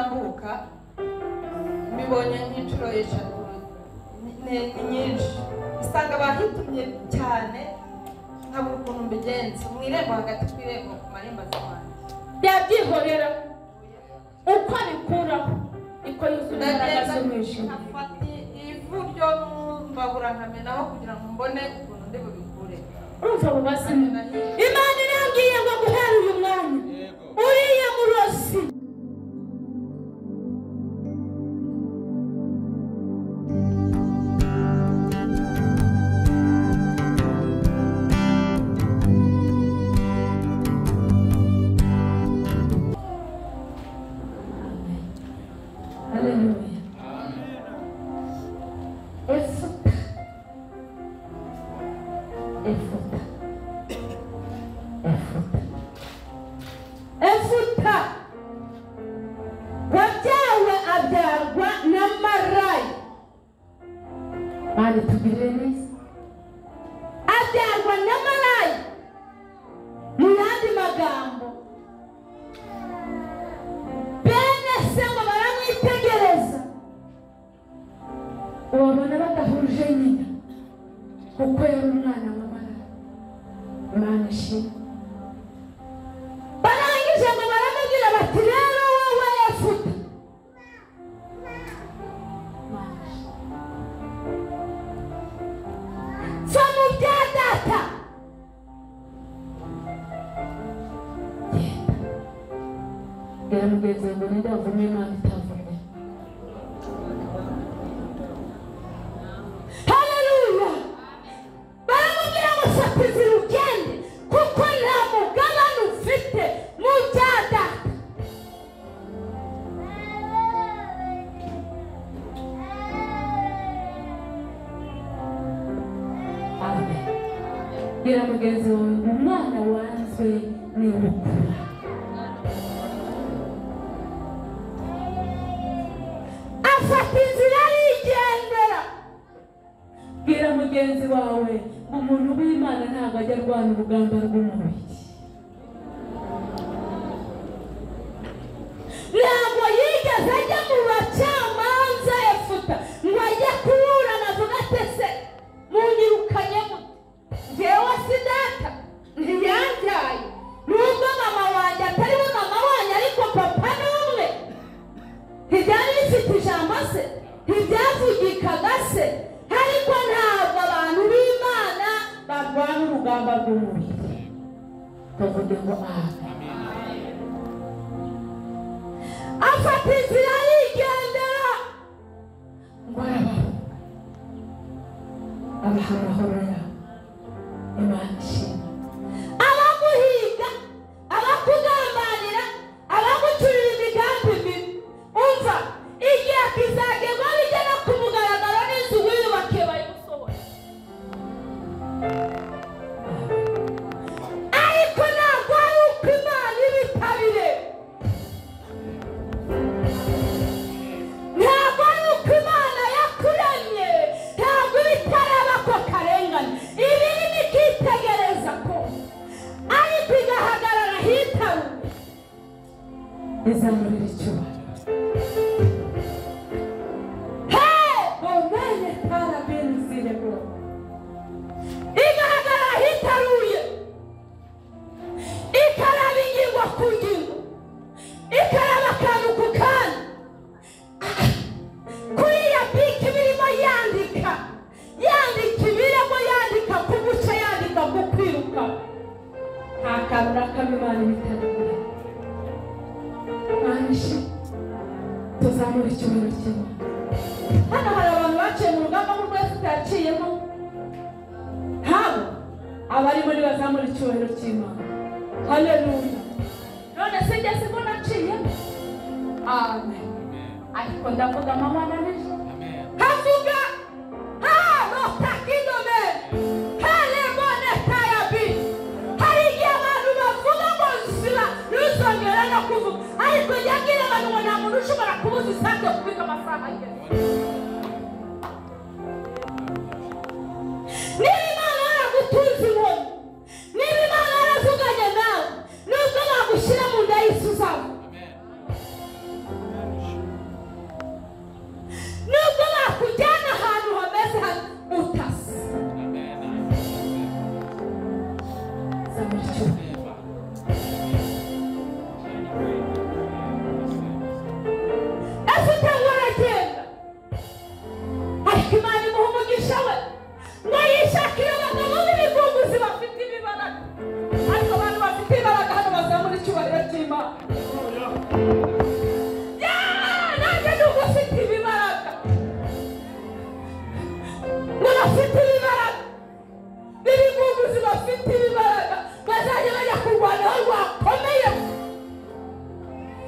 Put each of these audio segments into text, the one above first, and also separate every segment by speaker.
Speaker 1: ntambuka mbibonye nk'inshuro eshatu ni nyinshi isanga bahitumye cyane nkabura ukuntu mbigenza mu irembo hagati ku irembo ku marembo z'abantu
Speaker 2: yabyihorera uko abikuraho iko yuzuye imbaraga z'umwijima
Speaker 1: nkafata ivu ryo mbabura nkamenaho kugira ngo mbone ukuntu ndi bubikure
Speaker 2: urumva bubazima Imana irambwiye ngo guhera uyu mwanya uriya murozi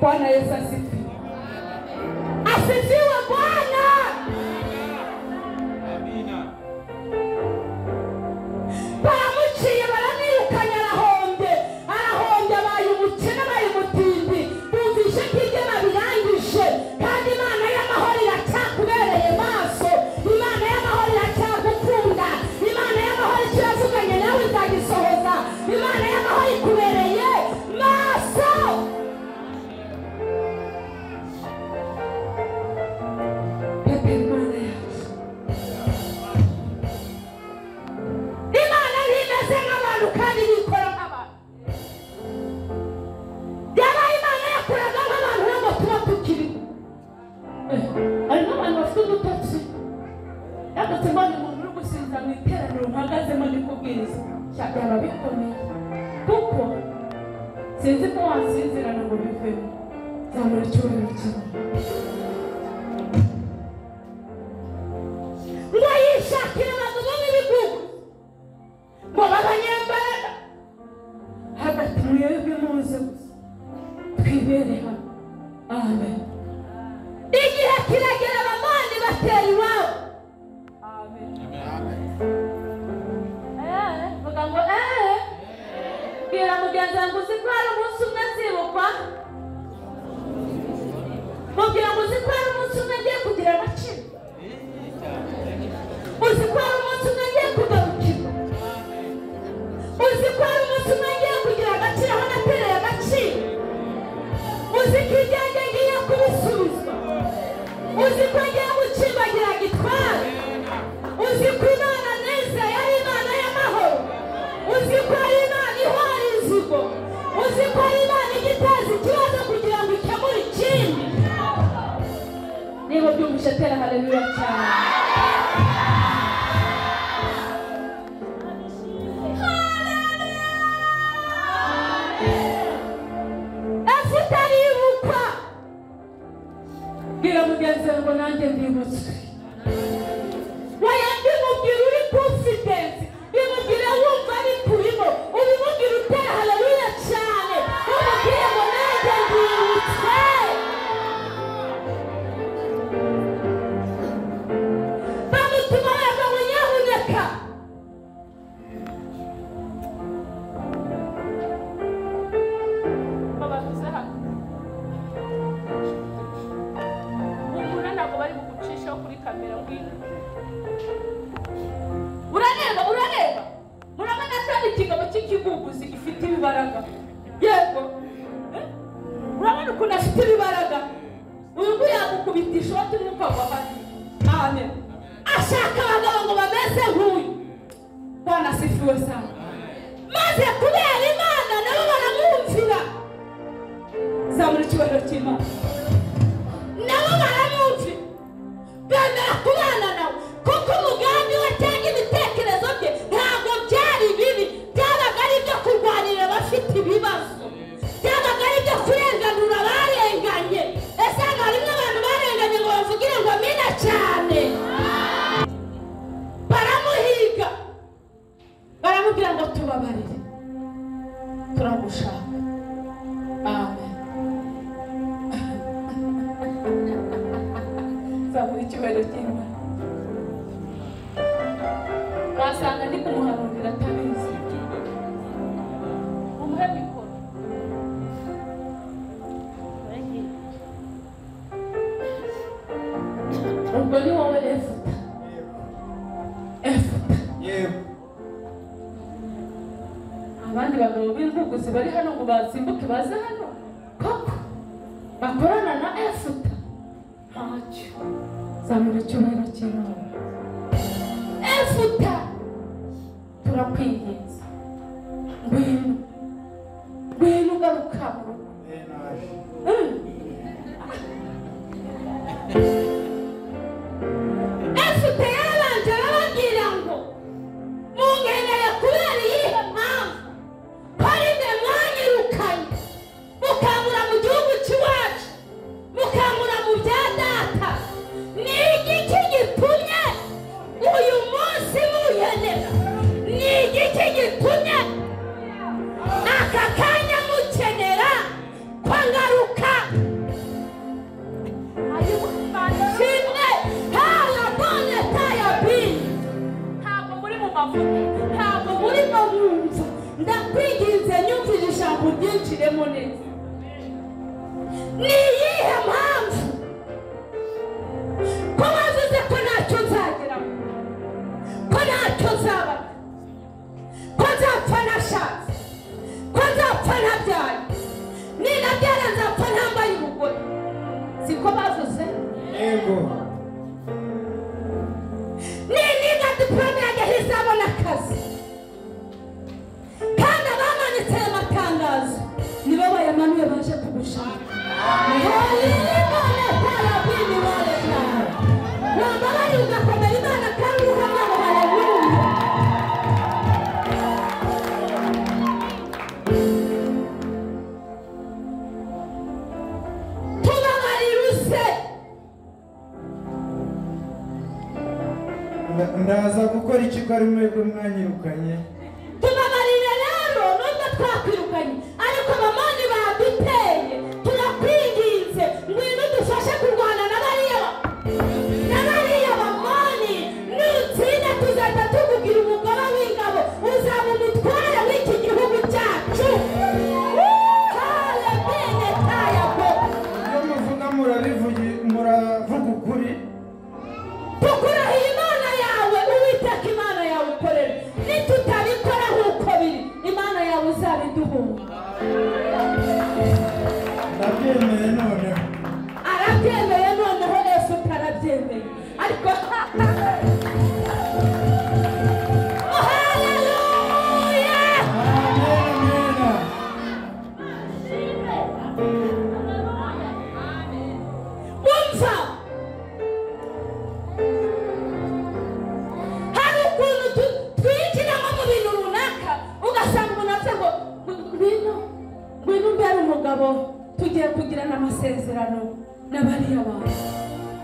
Speaker 2: Bwana Yesu asifiwe. Asifiwe Bwana. Amina. Baramuciye baramwirukanye arahombye abaye umukene abaye umutindi. Bumvishe ko ibyo babirangije kandi Imana y'amahoro iracyakubereye maso. Imana y'amahoro iracyagukunda. Imana y'amahoro ikiravuganye nawe izagisohoza. Imana y'amahoro ikubereye maso. Imana ntimeze nk'abantu kandi nikora nk'abantu. Yabaye Imana yakoraga nk'abantu ntabwo tuba tukiri. Hari n'abantu bafite udutotsi. Yagutse mbona umuntu uri gusinza mu iteraniro mpagazemo ndi kubwiriza. Byaba bikomeye. Kuko sinzi ko wasinzirana ngo bivemo. Zamura icyubahiro cyawe. Ngo yishakire abagabo b'ibigugu ngo babanyembaraga hagati mwebwe muze gusa twibere hano. Amen. Igihe kiragera abamani batera iwabo. Amen. Vuga ngo bwira mugenzi wanjye uzi ko hari umunsi umwe azibukwa. Mubwira ngo uzi ko hari umunsi umwe agiye kugira agaciro. Uzi ko hari umunsi umwe agiye kugarukirwa. Uzi ko hari umunsi umwe agiye kugira agaciro aho natereye agaciro. Uzi ko ibyanjye ngiye kubisubizwa. Uzi ko ngiye gucimbagira gitwara. Uzi ko Imana neza yari Imana y'amahoro. Uzi ko ari Imana ihora inzigo. Uzi ko ari Imana igiteza ikibazo kugira ngo ikemure ikindi. Niba byumvise tera haleluya cyane. Afutaribukwa. Bwira mugenzi wawe ngo nanjye ndibutswe. Wayandi mubwira uri confidence. Bimubwira wumva ari kurimo. Ubimubwira utera haleluya cyane. Umubwira ngo nanjye ndibutswe. Bamutuma baza ngo nyabuneka. Babavuze hano. Umuntu ntabwo bari bugucishaho kuri kamera ngwino. Urareba. Murabona cyane ikigabo cy'ikiguguzi gifite ibibaraga. Yego. Urabona ukuntu afite ibibaraga. Uyu nguyu yagukubitisha uwo turi mukagwa hasi. Amen. Ashaka abagabo ngo bameze nk'uyu. Bwana asifiwe sana. Maze kubera Imana nabo baramwumvira. Zamura icyubahiro cy'Imana. Nabo baramwumvira. Bemera kubana nawe. Kuko umugambi we cyangwa ibitekerezo bye ntabwo byari bibi. Byabaga ari ibyo kurwanira abafite ibibazo. Byabaga ari ibyo kurenganura abarenganye. Ese hano harimo abantu barenganye ngo bavugire ngo amina cyane. Baramuhiga. Baramubwira ngo tubabarire. Turagushaka. Amen. Zamura icyubahiro cy'Imana. Wasanga ndi kumuhanurira atabizi. Umuhe mikoro. Ubwo ni wowe Efuta. Yego. Abandi bagabo b'imvuguzi bari hano ngo basimbuke baze hano. Koko bakorana na Efuta. Ntacyo. Zamura icyubahiro cy'Imana. Efuta. Turakwinginze. Ngwino ugaruka mu rugo. Efuta yarabanje arababwira ngo mungeneye kubera iyihe mpamvu ko ari mwe mwanyirukanye mukangura mu gihugu cy'iwacu mukangura mu bya data. Ni igiki gitumye uyu munsi muyenera? Ni igiki
Speaker 3: ndaza gukora iki ko ari mwebwe mwanyirukanye?
Speaker 2: tubabarire rero nubwo twakwirukanye ariko abamoni baduteye turakwinginze ngwino dufashe kurwana na bariya bamoni nutsinda tuzahita tukugira umugaba w'ingabo uzaba umutware w'iki gihugu cyacu.
Speaker 3: Ibyo muvuga muravuga ukuri?
Speaker 2: tukurahiye Imana yawe Uwiteka Imana yawe ukorera, nitutabikora nk'uko biri Imana yawe uzabiduhunga.
Speaker 3: Ndabyemeye noneho.
Speaker 2: Arabyemeye noneho Yesu utarabyemeye ariko tugiye kugirana amasezerano n'abariya bantu.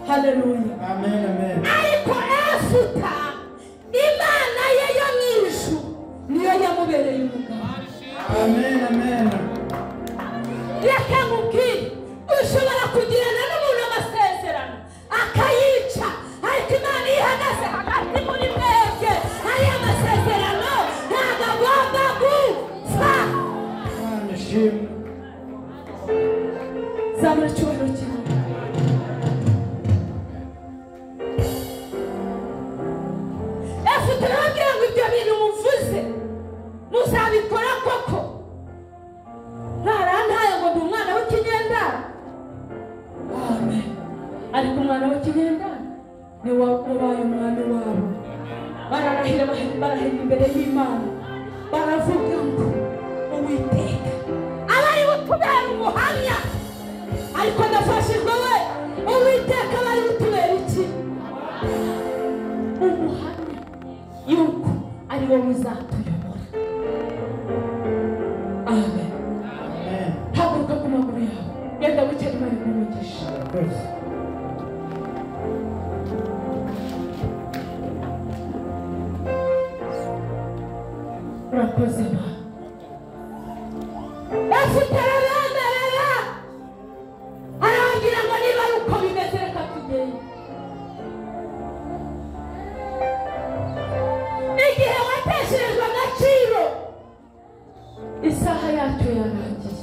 Speaker 2: Haleluya.
Speaker 3: Amen, amen.
Speaker 2: Ariko Efuta Imana ye yo mu ijuru niyo yamubereye umugabo.
Speaker 3: Amen, amen.
Speaker 2: Reka nkubwire, ushobora kugirana n'umuntu amasezerano akayica, ariko Imana ihagaze hagati muri mwebwe. Ariya masezerano ntabwo agomba gupfa.
Speaker 3: Imana ishimwe.
Speaker 2: Zamura icyubahiro cyawe. Efuta arababwira ngo ibyo bintu muvuze muzabikora koko. Ntarantaye ngo ndi umwana w'ikinyendaro. Amen. Ariko umwana w'ikinyendaro ni wabaye umwami wabo. Bararahira imbere y'Imana baravuga ngo Uwiteka abari butubera umuhamya. Ariko ndafashijwe we Uwiteka abari butubera iki? Umuhamya yuko ari wowe uzatuyobora. Amen. Haguruka ku maguru yawe genda wicare Imana ikumugisha. Urakoze Imana. Efuta arabemerera aragira ngo niba ari uko bimeze reka tugende. Igihe watesherejwe agaciro isaha yacyo yarangiye.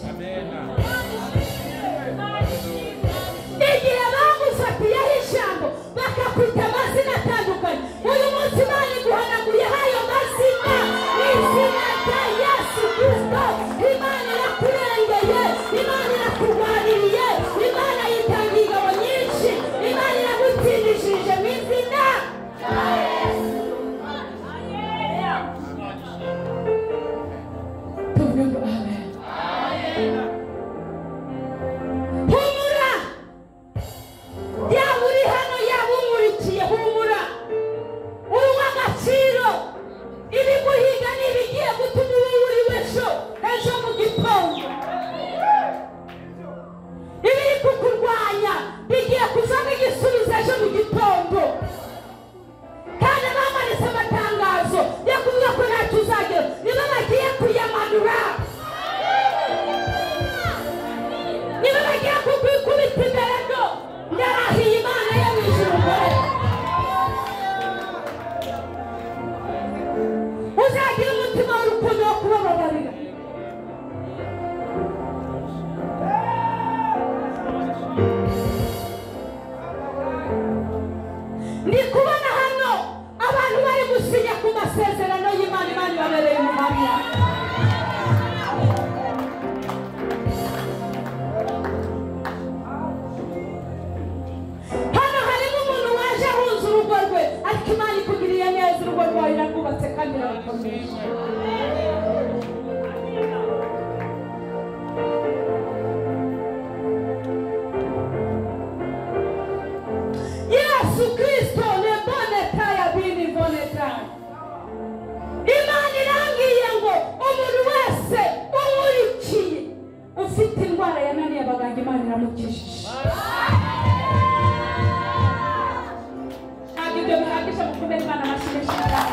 Speaker 2: Igihe bagufatiyeho ijambo bakakwita amazina atandukanye, uyu munsi Imana iguhanaguyeho ayo mazina mu izina rya Yesu Kristo. Imana irakurengeye, Imana irakurwaniriye, Imana yitangiye ingabo nyinshi, Imana iragutsindishije mu izina rya Yesu. Tuvuge ngo amen. Humura, yaba uri hano yaba umurikiye, humura uri uw'agaciro. Ibiguhiga n'ibigiye gutuma uba uri ejo mu gitondo. Ibiri kukurwanya bigiye kuzamo igisubizo ejo mu gitondo. Kandi bamanitse amatangazo yo kuvuga ko ntacyo uzagera, nibo bagiye kuyamanura, nibo bagiye kukwikubita imbere ngo ndarahiye Imana yo mu ijuru gore uzagira umutima w'urukundo wo kubababarira. Ndi kubona hano abantu bari gusinya ku masezerano y'Imana. Imana ibabereye umuhamya. Hano harimo umuntu waje ahunze urugo rwe, ariko Imana ikugiriye neza, urugo rwawe irarwubatse kandi irarukomeje. Yesu Kristo ne boneta ya bini boneta. Imana irambwiye ngo umuntu wese umurikiye ufite indwara yananiye abaganga Imana iramukijije. Ntabwo ibyo bihagije mu mukomere Imana amashyi menshi cyane.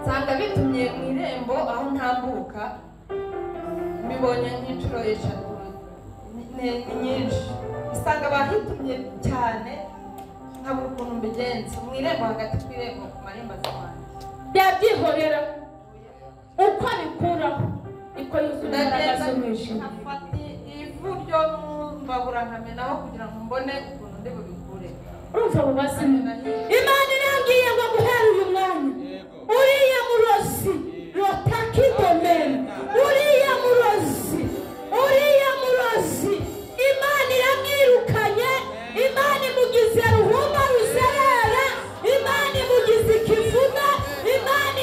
Speaker 1: Sanga bitumye mu irembo aho ntambuka mbibonye nk'inshuro eshatu nyinshi. Usanga bahitumye cyane nkabura ukuntu mbigenza mu irembo hagati ku irembo ku marembo z'abantu.
Speaker 2: Byabyihorera uko abikuraho iko yuzuye imbaraga z'umwijima.
Speaker 1: Nkafata ivu ryo mbabura nkamenaho kugira ngo mbone ukuntu ndi bubikure.
Speaker 2: Urumva bubazima Imana irambwiye ngo guhera uyu mwanya uriya murozi rotakidomene uriya murozi Imana iramwirukanye. Imana imugize ruhuma ruzerera. Imana imugize ikivuga. Imana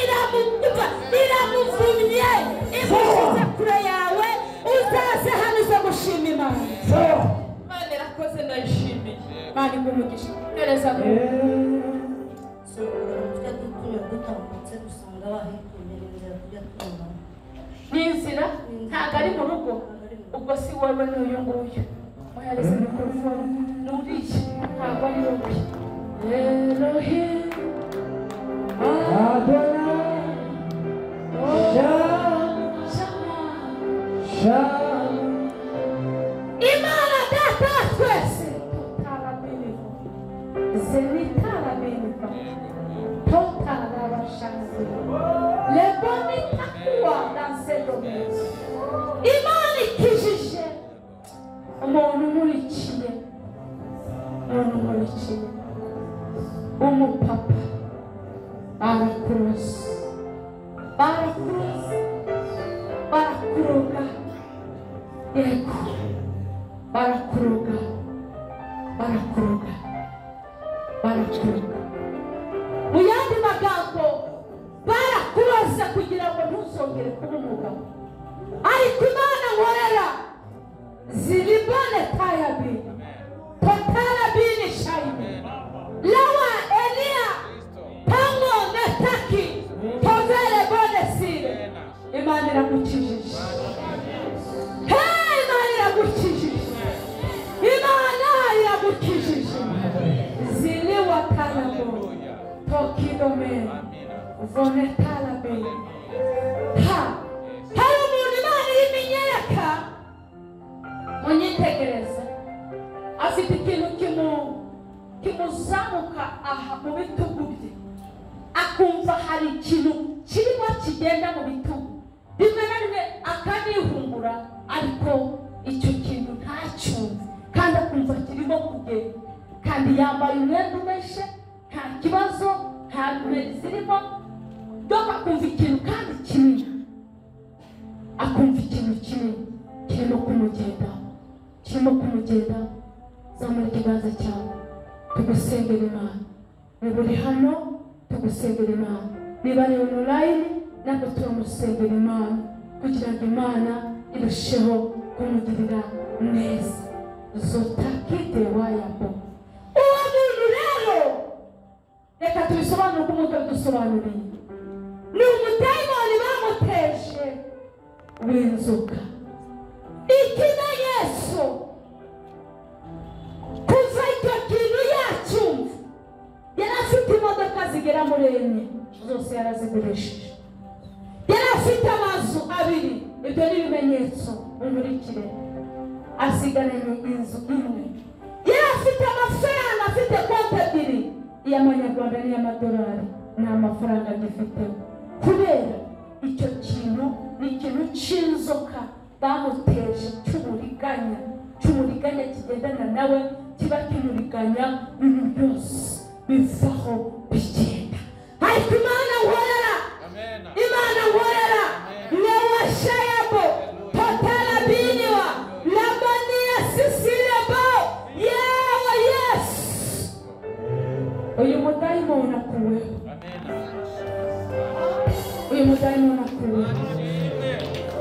Speaker 2: iramuvumye imushyize kure yawe. Uzaze hano uze gushima Imana.
Speaker 1: Imana irakoze ndayishimiye.
Speaker 2: Imana igumugisha tereza mu n'inzira ntabwo ari mu rugo. Ubwo si wowe n'uyu nguyu muhereze mikorofone n'uriya ntabwo ari wowe. Elohim Imana data wa twese tutarabiriho zenitarabiriho totarabashanze lebonitakuwa dansedomezi. Imana ikijije umuntu umurikiye umupapa barakuroga yego barakuroga mu yandi magambo barakuroza kugira ngo ntuzongere kuba umugabo. Ariko Imana nkorera zilibone tayabi totarabini shayime lawa Elia pango netaki tovele bone sire. Imana iragukijije. Imana iragukijije. Ziliwa talabo tokidome vonetalabe hari umuntu Imana irimenyereka munyitegereza afite ikintu kimuzamuka aha mu bitugu bye akumva hari ikintu kirimo kigenda mu bitugu rimwe na rimwe akanihungura ariko icyo kintu ntacyumve kandi akumva kirimo kugenda kandi yambaye umwenda umeshe nta kibazo nta numero zirimo doka kumva ikintu kandi kinini akumva ikintu kimwe kirimo kumugenda zamura ikiganza cyawe tugusengera Imana. Niba uri hano tugusengera Imana, niba ari online ntabwo turamusengera Imana kugira ngo Imana irusheho kumugirira neza. Zotakide wayabo uwo muntu rero, reka tubisobanure uko umwuka bidusobanuriye. Ni umudayimoni bamuteje w'inzoka. Ikimenyetso kuva icyo kintu yacyumva, yari afite imodoka zigera muri 4 zose yarazigurishije, yari afite amazu 2, ibyo ni ibimenyetso umurikire, asigaranye inzu imwe. Yari afite amafaranga, afite konti 2, iy'amanyarwanda n'iy'amadolari, nta mafaranga agifite kubera icyo kintu. Ni ikintu cy'inzoka bamuteje cy'umuriganya kigendana nawe, kiba kimuriganya ibintu byose bivaho bigenda. Ariko Imana nkorera, Imana nkorera lewashayabo totala biniwa labania sisilebo yewe yesu. Uyu mudayimoni akuweho, uyu mudayimoni akuweho,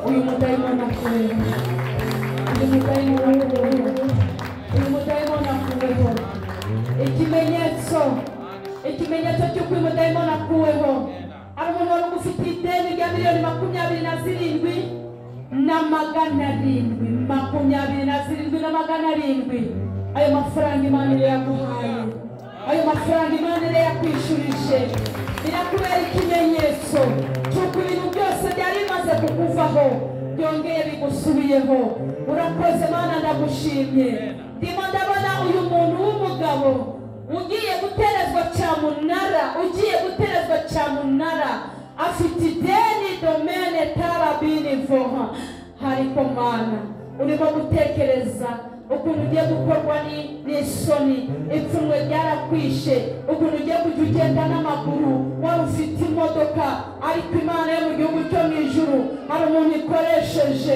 Speaker 2: uyu mudayimoni akuweho, uyu mudayimoni akuweho, uyu mudayimoni akuweho. Ikimenyetso cy'uko uyu mudayimoni akuweho, hari umuntu wari ufite ideni rya miliyoni 27,700. Ayo mafaranga Imana yaguhaye, ayo mafaranga Imana yakwishurije, birakubera ikimenyetso cy'uko ibintu byose byari bimaze kukuvaho byongeye bigusubiyeho. Urakoze Mana, ndagushimye. Ndimo ndabona uyu muntu w'umugabo ugiye guterezwa cyamunara, afite ideni domene tarabini voha. Hariko Mana urimo gutekereza ukuntu ugiye gukorwa n'isoni, ipfunwe ryarakwishe, ukuntu ugiye kujya ugenda n'amaguru, wari ufite imodoka, ariko Imana yo mu gihugu cyo mu ijuru hari umuntu ikoresheje,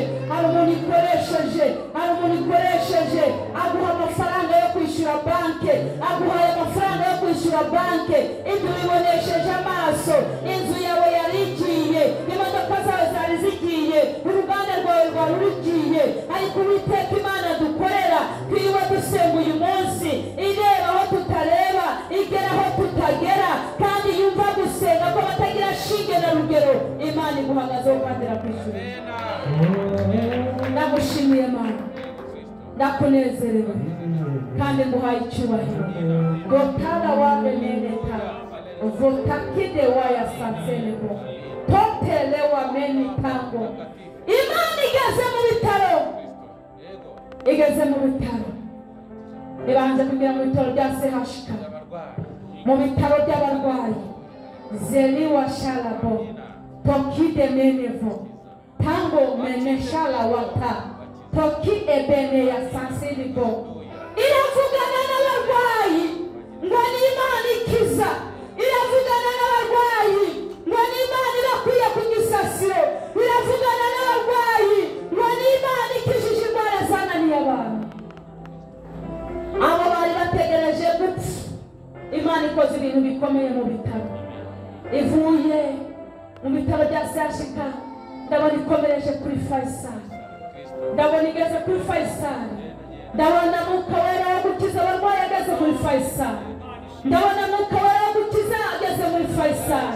Speaker 2: aguha amafaranga yo kwishyura banke, aguhaye amafaranga yo kwishyura banke, ibyo bibonesheje amaso. Inzu yawe yari igiye, imodoka zawe zari zigiye, uruganda rwawe rwari rugiye, ariko Uwiteka Imana dukorera twiriwe dusenga uyu munsi, ireba aho tutareba, igera aho tutagera, kandi yumva gusenga ko batagira shinge na rugero. Imana iguhagazeho kandi irakwishura. Ndagushimiye Mana, ndakunezerewe kandi nguhaye icyubahiro. Gotara wawe meneta votakide waya sansenego totele wa menitango. Imana igeze mu bitaro, ibanje kugira mu bitaro bya CHK, mu bitaro by'abarwayi. Zeli wa shalabo tokide menevo tango meneshala wata toki ebene ya sansilibo. Iravugana n'abarwayi ngo ni Imana ikiza, iravugana n'abarwayi ngo ni Imana ibakwiye ku gisasiro, iravugana n'abarwayi ngo ni Imana ikijije indwara zananiye abantu. Abo bari bategereje gupfa, Imana ikoze ibintu bikomeye mu bitaro. Ivuye mu bitaro bya CHK, ndabona ikomereje kuri Faisal, ndabona igeze kuri Faisal, ndabona Mwuka Wera wo gukiza abarwayi ageze muri Faisal, ndabona Mwuka Wera wo gukiza ageze muri Faisal,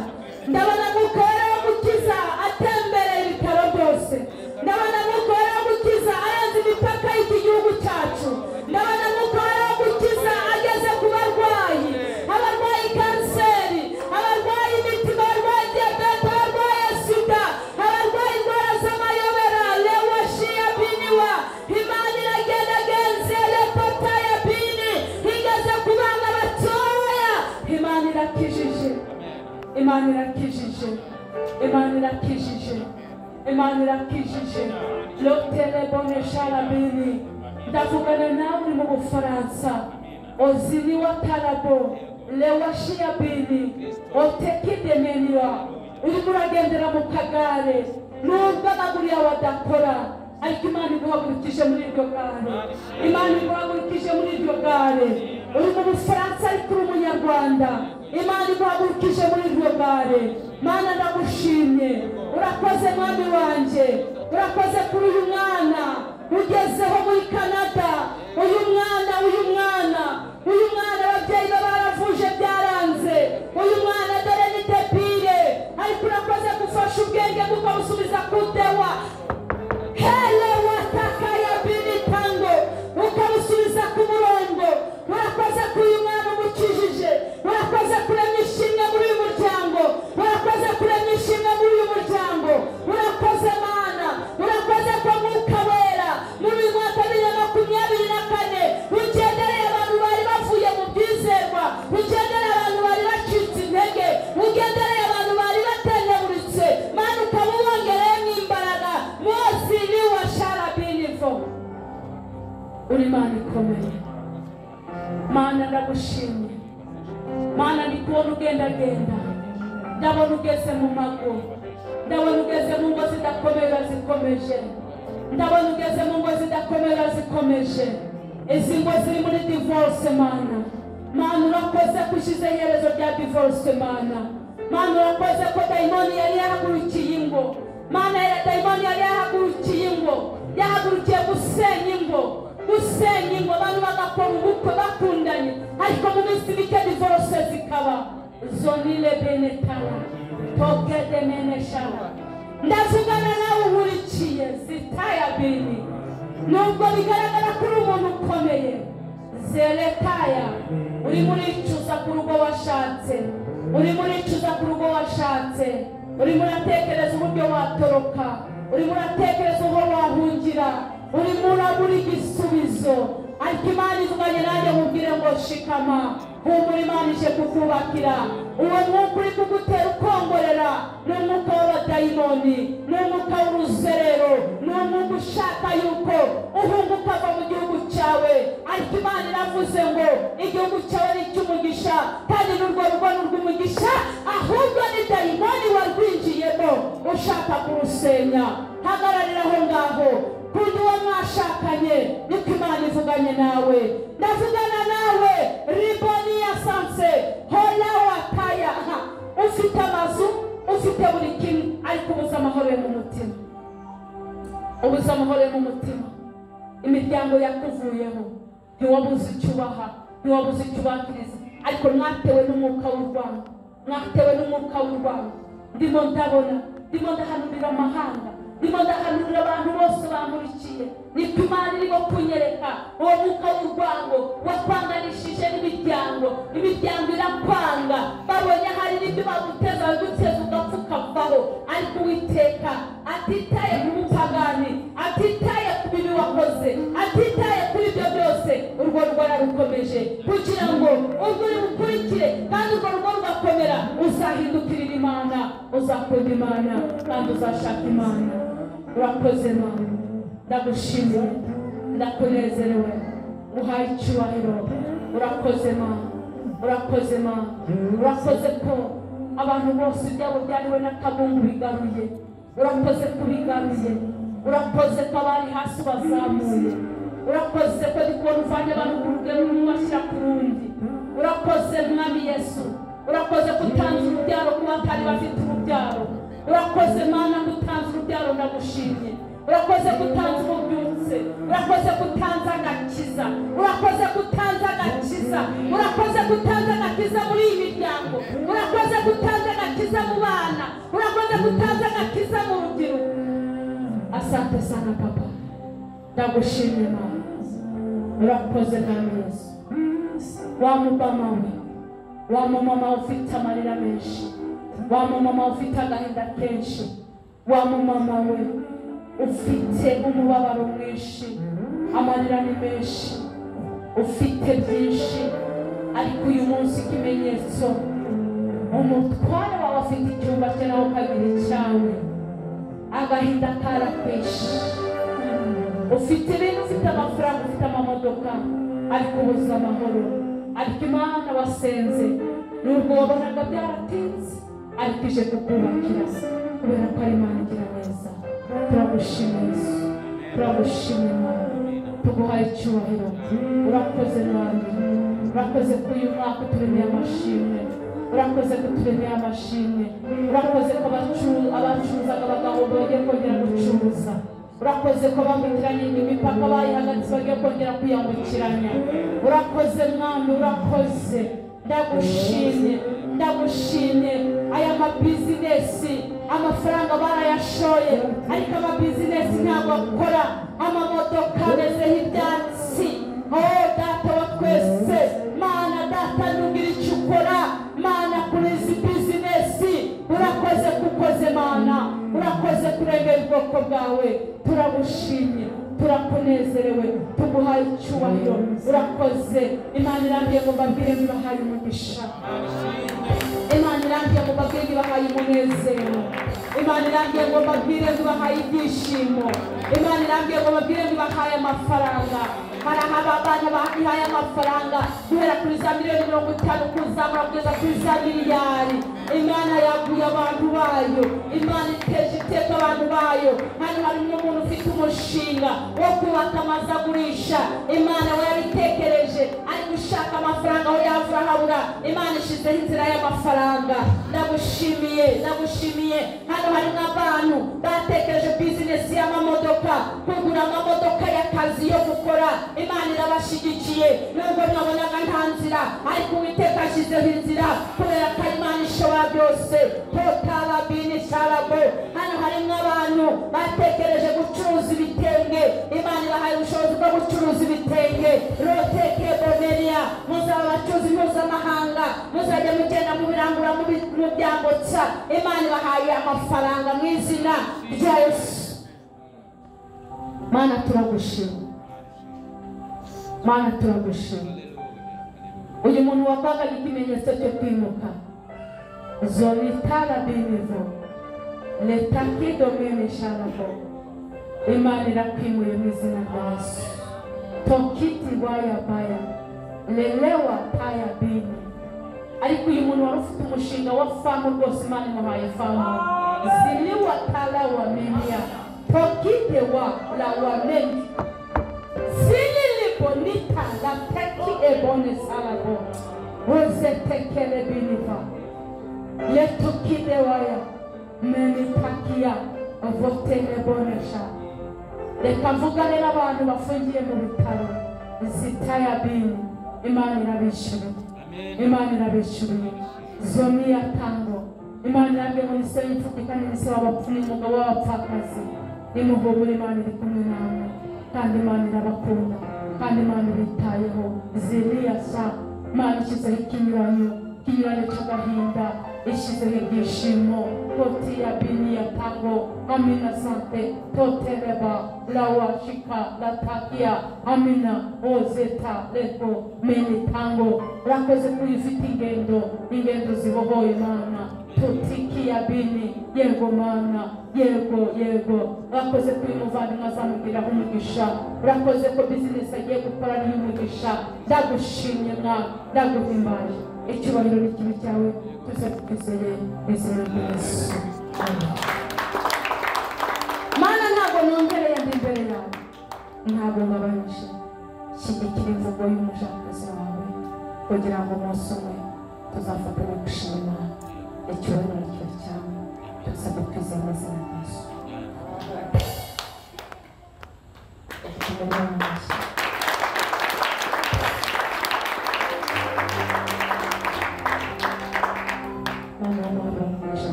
Speaker 2: ndabona Mwuka Wera wo gukiza atembereye ibitaro byose, ndabona Mwuka Wera wo gukiza arenze imipaka y'iki gihugu cyacu, ndabona Mwuka Wera wo gukiza ageze ku barwayi, abarwayi kanseri, abarwayi imitima, abarwayi diyabete, abarwayi sida, abarwayi indwara z'amayobera, lewashia biniwa. Imana iragenda genzele pota ya bini, igeze ku bana batoya. Imana irakijije, Imana irakijije, Imana irakijije, Imana irakijije. Lotele boneshala bini. Ndavugana nawe uri mu Bufaransa, ozili wa tarabo lewashia bini otekide meniwa, urimo uragendera mu kagare, nubwo amaguru yawe adakora ariko Imana iguhagurukije muri iryo gare. Imana iguhagurukije muri iryo gare. Uri mu Bufaransa ariko uri umunyarwanda, Imana iguhagurukije muri iryo gare. Mana ndagushimye, urakoze mwami wanjye, urakoze kuri uyu mwana ugezeho muri Canada. Uyu mwana ababyeyi be baravuje byaranze. Uyu mwana dore ni debile, ariko urakoze gufasha ubwenge bukabusubiza kudewa. Hele wataka ya bini tango ukabusubiza ku murongo. Urakoze kuri uyu mwana umukijije, urakoze kuremya ishimwe muri uyu muryango, urakoze kuremya ishimwe muri uyu muryango. Urakoze Mana, urakoze ko Mwuka Wera muri uyu mwaka 2024 ugendereye abantu bari bavuye mu byizerwa, ugendereye abantu bari bacitse intege, ugendereye abantu bari batenyaburitse. Mana ukabubongereyemo imbaraga. Mose ni wa sharabinivo, uri Mana ikomeye. Mana ndagushimye, Mana ndi kubona ugendagenda, ndabona ugeze mu mago, ndabona ugeze mu ngo zidakomera zikomeje, ndabona ugeze mu ngo zidakomera zikomeje. Izi ngo ziri muri divorce Mana. Mana urakoze kushize iherezo rya divorce Mana. Mana urakoze ko dayimoni yari yahagurukiye ingo. Mana ya dayimoni yari yahagurukiye ingo, yahagurukiye gusenya ingo, gusenya ingo. Abantu bagakora ubukwe bakundanye ariko mu minsi mike divorce zikaba. Zonile benetara togede meneshara. Ndavugana nawe uhurikiye zitaya bini, nubwo bigaragara kuri umuntu ukomeye. Zeretaya, uri muricuza ku rugo washatse, uri muricuza ku rugo washatse, uri muratekereza uburyo watoroka, uri muratekereza aho wahungira, uri murabura igisubizo. Ariko Imana ivuganye nanjye mubwire ngo shikama, humura, Imana ije kukubakira. Uwo mwuka uri kugutera ukongorera ni umwuka w'abadayimoni, ni umwuka w'uruzerero, ni umwuka ushaka yuko uhunga ukava mu gihugu cyawe. Ariko Imana iravuze ngo igihugu cyawe ni icy'umugisha, kandi n'urwo rugo ni urw'umugisha, ahubwo ni dayimoni warwinjiyemo ushaka kurusenya. Hagararira aho ngaho kundi uwo mwashakanye, niko Imana ivuganye nawe. Ndavugana nawe riboni ya sanse hola wataya. Ufite amazu, ufite buri kimwe, ariko ubuze amahoro mu mutima, ubuze amahoro mu mutima. Imiryango yakuvuyeho, ntiwabuze icyo ubaha, ntiwabuze icyo ubakiriza, ariko mwatewe n'umwuka w'urwango, mwatewe n'umwuka w'urwango. Ndimo ndahanurira amahanga, ndimo ndahanurira abantu bose bamurikiye. Niko Imana irimo kunyereka uwo mwuka w'urwango wakwanganishije n'imiryango. Imiryango irakwanga, babonye hari n'ibyo baguteza ugapfuka vaho. Ariko Uwiteka atitaye ku bupagani, atitaye ku bibi wakoze, atitaye kuri ibyo byose, urwo rugo yarukomeje kugira ngo ubwo uri bukurikire kandi urwo rugo rugakomera. Uzahindukirira Imana, uzakunda Imana, kandi uzashaka Imana. Urakoze Mana, ndagushimiye, ndakunezerewe, uhaye icyubahiro. Urakoze Mana, urakoze Mana, urakoze ko abantu bose ibyabo byariwe n'akabungu bigaruye. Urakoze kubigaruye, urakoze ko abari hasi bazamuye, urakoze ko ndikubona uvanye abantu ku rugero rumwe bashyira ku rundi. Urakoze Mwami Yesu, urakoze kutanze urubyaro ku batari bafite urubyaro. Urakoze Mana gutanze urubyaro, ndagushimye. Urakoze gutanze ububyutse, urakoze gutanze agakiza, urakoze gutanze agakiza, urakoze gutanze agakiza muri iyi miryango, urakoze gutanze agakiza mu bana, urakoze gutanze agakiza mu rubyiruko. Asante sana Papa, ndagushimye Mana, urakoze Mwami Yesu. Wa mubama we, wa mumama ufite amarira menshi, wa mumama ufite agahinda kenshi, wa mumama we ufite umubabaro mwinshi, amarira ni menshi, ufite byinshi, ariko uyu munsi ikimenyetso, umutware wawe afite icyumba cye nawe ukagira icyawe. Agahinda karakwishe, ufite ibintu, ufite amafaranga, ufite amamodoka, ariko ubuze amahoro. Ariko Imana wasenze, nubwo wabonaga byaratinze, ariko ije kukubakira. kubera ko ari Imana igira neza. Turagushimira Yesu, turagushimira Imana, tuguhaye icyubahiro. Urakoze Mwami, urakoze ko uyu mwaka uturemeye amashimwe, urakoze ko uturemeye amashimwe, urakoze ko abacuruzaga bagahomba bagiye kongera gucuruza, urakoze ko bambukiranye imipaka bayihagatse bagiye kongera kwiyambukiranya. Urakoze Mwami, urakoze. Ndagushimye, ndagushimye. Aya mabizinesi amafaranga barayashoye, ariko amabizinesi ntabwo akora. Amamodoka amezeho ibyatsi. Oh data wa twese, Mana data nugira icyo ukora Mana kuri izi bizinesi. Urakoze kukoze Mana, urakoze kurengera ubwoko bwawe. Turagushimye, turakunezerewe, tuguhaye icyubahiro. Urakoze. Imana irambiye ngo mbabwire ntibahaye umugisha, Imana irambiye ngo mbabwire ntibahaye umunezero, Imana irambiye ngo mbabwire ntibahaye ibyishimo, Imana irambiye ngo mbabwire ntibahaye amafaranga. Hari abana bahihaye amafaranga guhera kuri za miliyoni 50 kuzamura kugeza kuri za miliyari. Imana yaguye abantu bayo, Imana iteje iteka abantu bayo. Hano hari umuntu ufite umushinga wo kubaka amazu agurisha. Imana we yabitekereje, ari gushaka amafaranga aho yavura habura. Imana ishizeho inzira y'amafaranga. Ndagushimiye, ndagushimiye. Hano hari n'abantu batekereje bizinesi y'amamodoka, kugura amamodoka y'akazi yo gukora. Imana irabashigikiye, nubwo nabonaga nta nzira, ariko Uwiteka ashyizeho inzira, kubera ko Imana ishobora byose. Totalabini sharabo. Hano harimo abantu batekereje gucuruza ibitenge, Imana ibahaye ubushobozi bwo gucuruza ibitenge. Roteke boneria, muzaba abacuruzi mpuzamahanga, muzajya mugenda mu birangura mu byambutsa. Imana ibahaye amafaranga mu izina rya Yesu. Mana turagushima, Mana turagushima. Uyu muntu wakwanga ikimenyetso cyo kwimuka, zonitara binivo letakido mene sharabo. Imana irakwimuye mu izina rya Yesu. Tokiti waya baya lelewa taya bini. Ariko uyu muntu wari ufite umushinga wa famu rwose, Imana imuhaye famu. Ziliwa tala wa menia tokite wa la wa meni bonita la teki ebone salabo rose tekele biniva letukide waya menitakia votele bonesha. Reka mvuga rero abantu bafungiye mu bitaro zitaya bini. Imana irabishyura, Imana irabishyura. Zomiya tango, Imana irambye muri se y'imfubyi kandi se w'abapfumu, umugabo w'abapfakazi. Nimuhumure, Imana iri kumwe namwe, kandi Imana irabakunda, kandi Imana ibitayeho. Ziriya sa Imana ishyizeho ikinyuranyo cy'agahinda, ishyizeho ibyishimo. Toti ya bini ya tango, amina sante, totereba lawa shika latakia, amina ozeta leto meni tango. Urakoze kuri ufite ingendo zibohoye Imana. Totiki ya bini, yego Mana, yego. Urakoze kuri muvandimwe azamubwira umugisha. Urakoze ko bizinesi agiye gukora ari umugisha. Ndagushimye Mwana, ndaguhimbaje. Icyubahiro n'ikibi cyawe tuze twizeye mu izina rya Yesu. Mana ntabwo nongereye ndi imbere yawe, ntabwo ngabanyije. Shyigikira imvugo y'umujakazi wawe kugira ngo umunsi umwe tuzafatanye gushima Imana. Icyubahiro n'ikibi cyawe tuze twizeye mu izina rya Yesu.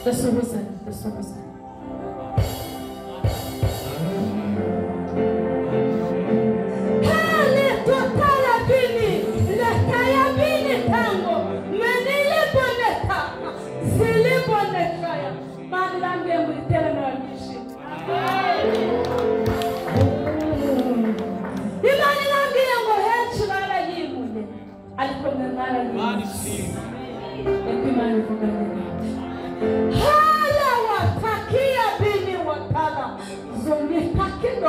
Speaker 2: Dasuhuza. Kale totala bini, letaya bini tango, menile boneta, zili boneta ya. Mani langu yangu itele na wakishi. Imani langu yangu henchi wala yimune. Alikomne mara yimune. Eki mani kugane. Halawa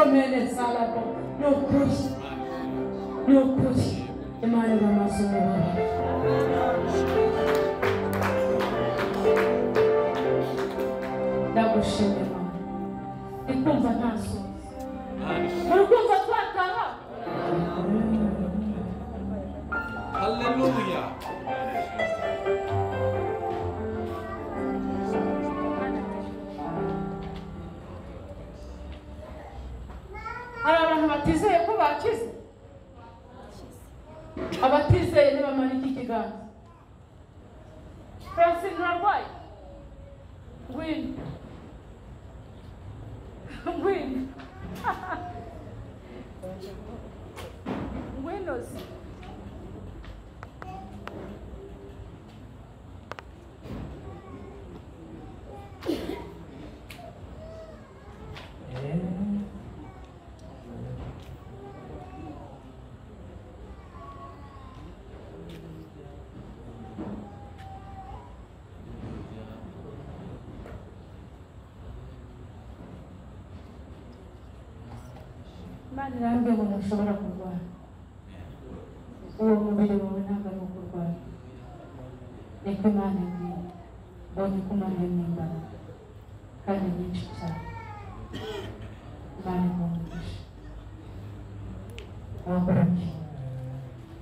Speaker 2: romene salabo n'ukuri Imana ibamaze umubabaro ndagushimira Imana ikumva nta soni urukumva twataha
Speaker 4: Hallelujah.
Speaker 2: hari abantu batizeye ko bakize abatizeye ntibamara iki kiganza Francine ntarwaye ngwino ngwino se Imana irambye ngo ntushobora kurwara uwo mubiri wawe ntabwo ari ukurwara niko Imana imbwira mbonye ko Imana irimo imbaraga kandi nyinshi cyane Imana imwumvishe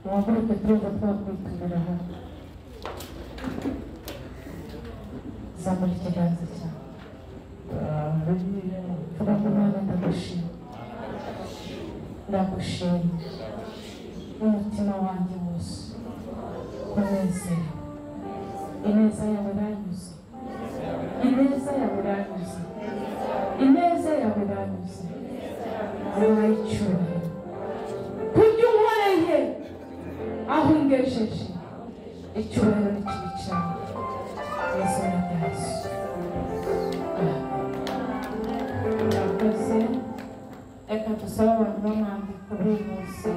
Speaker 2: muhaguruke turumva twakwitumira hamwe zamura ikiganza cyawe vuga ngo Imana ndagushima ndagushimye n'umutima wanjye wose unezerewe ineza yawe iranyuze ineza yawe iranyuze ineza yawe iranyuze ubaye icyubahiro kurya unkoreye aho ungejeje icyubahiro n'ikibi cyawe mu izina rya Yesu yakoze reka dusabe abantu b'umwandiko buri munsi